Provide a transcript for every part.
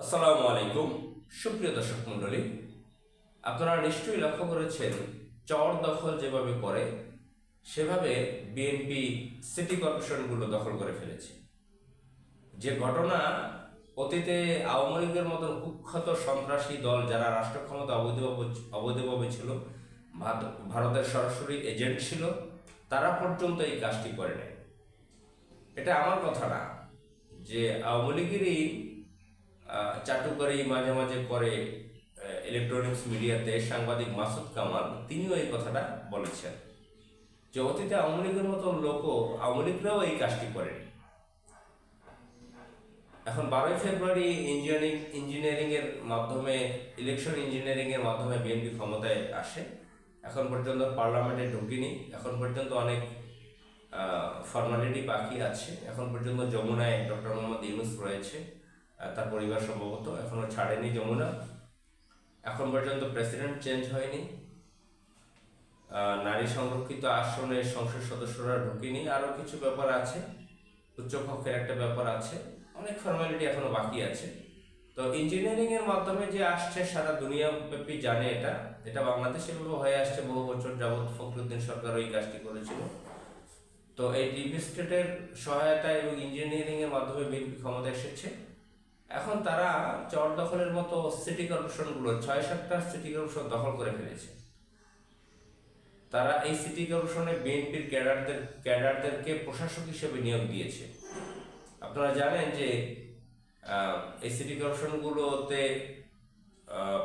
আসসালামু আলাইকুম। সুপ্রিয় দর্শক মণ্ডলী, আপনারা নিশ্চয়ই লক্ষ্য করেছেন চর দখল যেভাবে করে সেভাবে বিএনপি সিটি কর্পোরেশনগুলো দখল করে ফেলেছে। যে ঘটনা অতীতে আওয়ামী লীগের মতন কুখ্যাত সন্ত্রাসী দল যারা রাষ্ট্র ক্ষমতা অবৈধভাবে ছিল, ভারতের সরাসরি এজেন্ট ছিল, তারা পর্যন্ত এই কাজটি করে নেয়। এটা আমার কথা না, যে আওয়ামী লীগেরই চাটুকারি মাঝে মাঝে করে ইলেকট্রনিক্স মিডিয়াতে সাংবাদিক মাসুদ কামাল, তিনিও এই কথাটা বলেছেন যে অতীতে আওয়ামী লীগের মতো লোকও, আওয়ামী লীগরাও এই কাজটি করেনি। এখন 12ই ফেব্রুয়ারি ইঞ্জিনিয়ারিং এর মাধ্যমে, ইলেকশন ইঞ্জিনিয়ারিং এর মাধ্যমে বিএনপি ক্ষমতায় আসে। এখন পর্যন্ত পার্লামেন্টে ঢুকিনি, এখন পর্যন্ত অনেক ফর্মালিটি বাকি আছে। এখন পর্যন্ত যমুনায় ডক্টর মোহাম্মদ ইউনূস রয়েছে, তার পরিবার সম্ভবত এখনো ছাড়েনি যমুনা। এখন পর্যন্ত প্রেসিডেন্ট চেঞ্জ হয়নি, নারী সংরক্ষিত আসনে সংসদ সদস্যরা ঢুকিনি, আরও কিছু ব্যাপার আছে, উচ্চকক্ষের একটা ব্যাপার আছে, অনেক ফর্মালিটি এখনো বাকি আছে। তো ইঞ্জিনিয়ারিং এর মাধ্যমে যে আসছে সারা দুনিয়া ব্যাপী জানে এটা, এটা বাংলাদেশে এভাবে হয়ে আসছে বহু বছর যাবৎ। ফখরুদ্দিন সরকার ওই কাজটি করেছিল। তো এই ডিপ স্টেটের সহায়তা এবং ইঞ্জিনিয়ারিং এর মাধ্যমে বিএনপি ক্ষমতা এসেছে। এখন তারা চর দখলের মতো সিটি কর্পোরেশনগুলো 6-7টা সিটি কর্পোরেশন দখল করে ফেলেছে। তারা এই সিটি কর্পোরেশনে বিএনপির ক্যাডারদেরকে প্রশাসক হিসেবে নিয়োগ দিয়েছে। আপনারা জানেন যে এই সিটি কর্পোরেশনগুলোতে,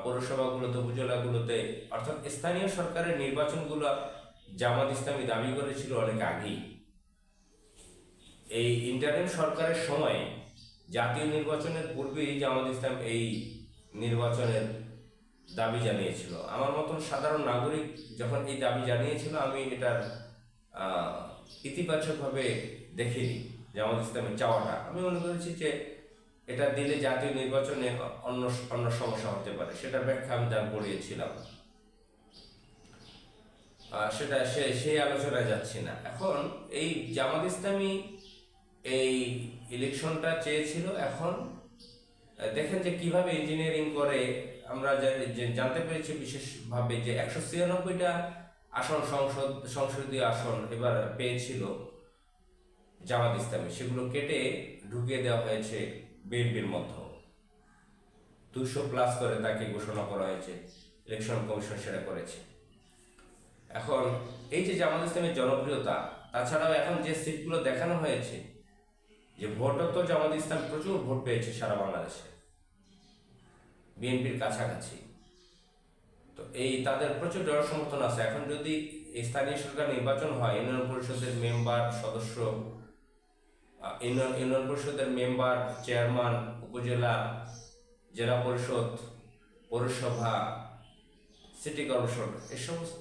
পৌরসভাগুলোতে, উপজেলাগুলোতে, অর্থাৎ স্থানীয় সরকারের নির্বাচনগুলো জামাত ইসলামী দাবি করেছিল অনেক আগেই। এই ইন্টারিম সরকারের সময় জাতীয় নির্বাচনের পূর্বেই জামাত ইসলাম এই নির্বাচনের দাবি জানিয়েছিল। আমার মতন সাধারণ নাগরিক যখন এই দাবি জানিয়েছিল, আমি এটার ইতিবাচকভাবে দেখিনি। জামাত ইসলামের চাওয়াটা আমি মনে করেছি যে এটা দিলে জাতীয় নির্বাচনে অন্য অন্য সমস্যা হতে পারে, সেটার ব্যাখ্যা আমি দান করিয়েছিলাম। সেটা সেই আলোচনায় যাচ্ছি না। এখন এই জামাত ইসলামী এই ইলেকশনটা চেয়েছিল। এখন দেখেন যে কিভাবে ইঞ্জিনিয়ারিং করে। আমরা জানতে পেরেছি বিশেষভাবে যে 196টা আসন, সংসদীয় আসন এবার পেয়েছিল জামাত ইসলামী, সেগুলো কেটে ঢুকিয়ে দেওয়া হয়েছে বিএনপির মধ্যে। 200+ করে তাকে ঘোষণা করা হয়েছে, ইলেকশন কমিশন সেটা করেছে। এখন এই যে জামাত ইসলামের জনপ্রিয়তা, তাছাড়াও এখন যে সিটগুলো দেখানো হয়েছে, যে ভোটও তো জামাত ইসলাম প্রচুর ভোট পেয়েছে সারা বাংলাদেশে, বিএনপির কাছাকাছি। তো এই তাদের প্রচুর জনসমর্থন আছে। এখন যদি স্থানীয় সরকার নির্বাচন হয়, ইউনিয়ন পরিষদের মেম্বার, সদস্য, ইউনিয়ন পরিষদের মেম্বার, চেয়ারম্যান, উপজেলা, জেলা পরিষদ, পৌরসভা, সিটি কর্পোরেশন,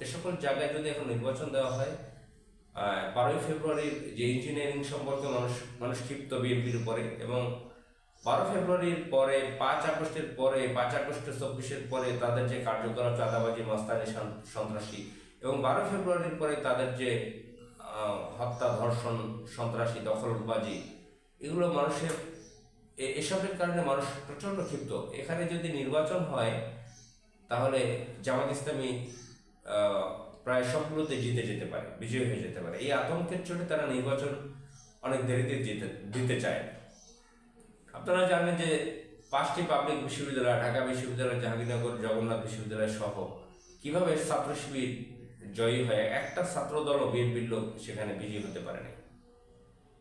এ সকল জায়গায় যদি এখন নির্বাচন দেওয়া হয়, 12ই ফেব্রুয়ারির যে ইঞ্জিনিয়ারিং সম্পর্কে মানুষ ক্ষিপ্ত বিএনপির উপরে, এবং 12 ফেব্রুয়ারির পরে 5 আগস্টের পরে, 5 আগস্ট 24-এর পরে তাদের যে কার্যকলাপ, চাঁদাবাজি, মাস্তানি, সন্ত্রাসী, এবং 12 ফেব্রুয়ারির পরে তাদের যে হত্যা, ধর্ষণ, সন্ত্রাসী, দখলবাজি, এগুলো মানুষের, এসবের কারণে মানুষ প্রচণ্ড ক্ষিপ্ত। এখানে যদি নির্বাচন হয় তাহলে জামাত ইসলামী প্রায় সবগুলোতে জিতে যেতে পারে, বিজয়ী হয়ে যেতে পারে। এই আতঙ্কের চোটে তারা নির্বাচন অনেক দেরিতে দিতে চায়। আপনারা জানেন যে 5টি পাবলিক বিশ্ববিদ্যালয়, ঢাকা বিশ্ববিদ্যালয়, জাহাঙ্গীরনগর, জগন্নাথ বিশ্ববিদ্যালয় সহ কিভাবে ছাত্র শিবির জয়ী হয়, একটা ছাত্র দলও বিএনপির লোক সেখানে বিজয়ী হতে পারেনি।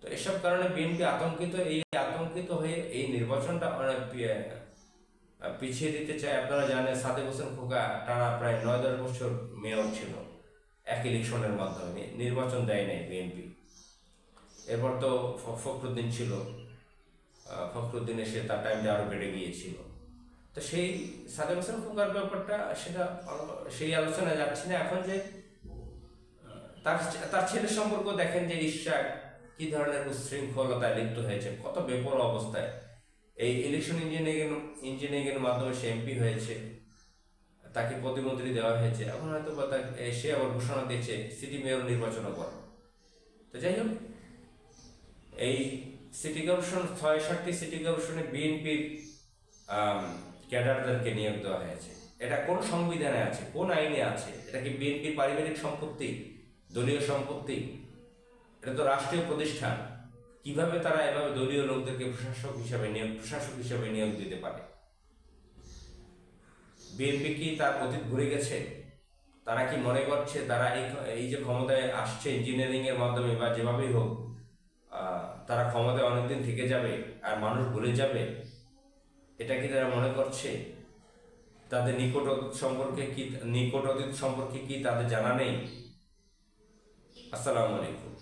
তো এসব কারণে বিএনপি আতঙ্কিত। এই আতঙ্কিত হয়ে এই নির্বাচনটা অনেক পিছিয়ে দিতে চায়। আপনারা জানেন সাদেক হোসেন খোকা টানা প্রায় 9-10 বছর মেয়র ছিল, এক ইলেকশনের মাধ্যমে নির্বাচন দেয় নাই বিএনপি। এরপর তো ফখরুদ্দিন ছিল, ফখরুদ্দিন এসে তার টাইমটা আরো বেড়ে গিয়েছিল। তো সেই সাদেক হোসেন খোকার ব্যাপারটা, সেটা সেই আলোচনায় যাচ্ছি না এখন। যে তার ছেলের সম্পর্ক দেখেন, যে ইশরাক কি ধরনের উচ্ছৃঙ্খলতায় লিপ্ত হয়েছে, কত বেপরোয়া অবস্থায়। এই ইলেকশন ইঞ্জিনিয়ারিং এর মাধ্যমে সে এমপি হয়েছে, তাকে প্রতিমন্ত্রী দেওয়া হয়েছে। এখন হয়তো সে আবার ঘোষণা দিয়েছে সিটি মেয়র নির্বাচনও করে। তো যাই হোক, এই সিটি কর্পোরেশন 6-7টি সিটি কর্পোরেশনে বিএনপির ক্যাডারদেরকে নিয়োগ দেওয়া হয়েছে। এটা কোন সংবিধানে আছে, কোন আইনে আছে? এটা কি বিএনপির পারিবারিক সম্পত্তি, দলীয় সম্পত্তি? এটা তো রাষ্ট্রীয় প্রতিষ্ঠান। কিভাবে তারা এভাবে দলীয় লোকদেরকে প্রশাসক হিসাবে নিয়োগ দিতে পারে? বিএনপি কি তার অতীত ভুলে গেছে? তারা কি মনে করছে তারা এই যে ক্ষমতায় আসছে ইঞ্জিনিয়ারিং এর মাধ্যমে বা যেভাবেই হোক, তারা ক্ষমতায় অনেকদিন থেকে যাবে আর মানুষ ভুলে যাবে? এটা কি তারা মনে করছে? তাদের নিকট অতীত সম্পর্কে কি তাদের জানা নেই? আসসালামু আলাইকুম।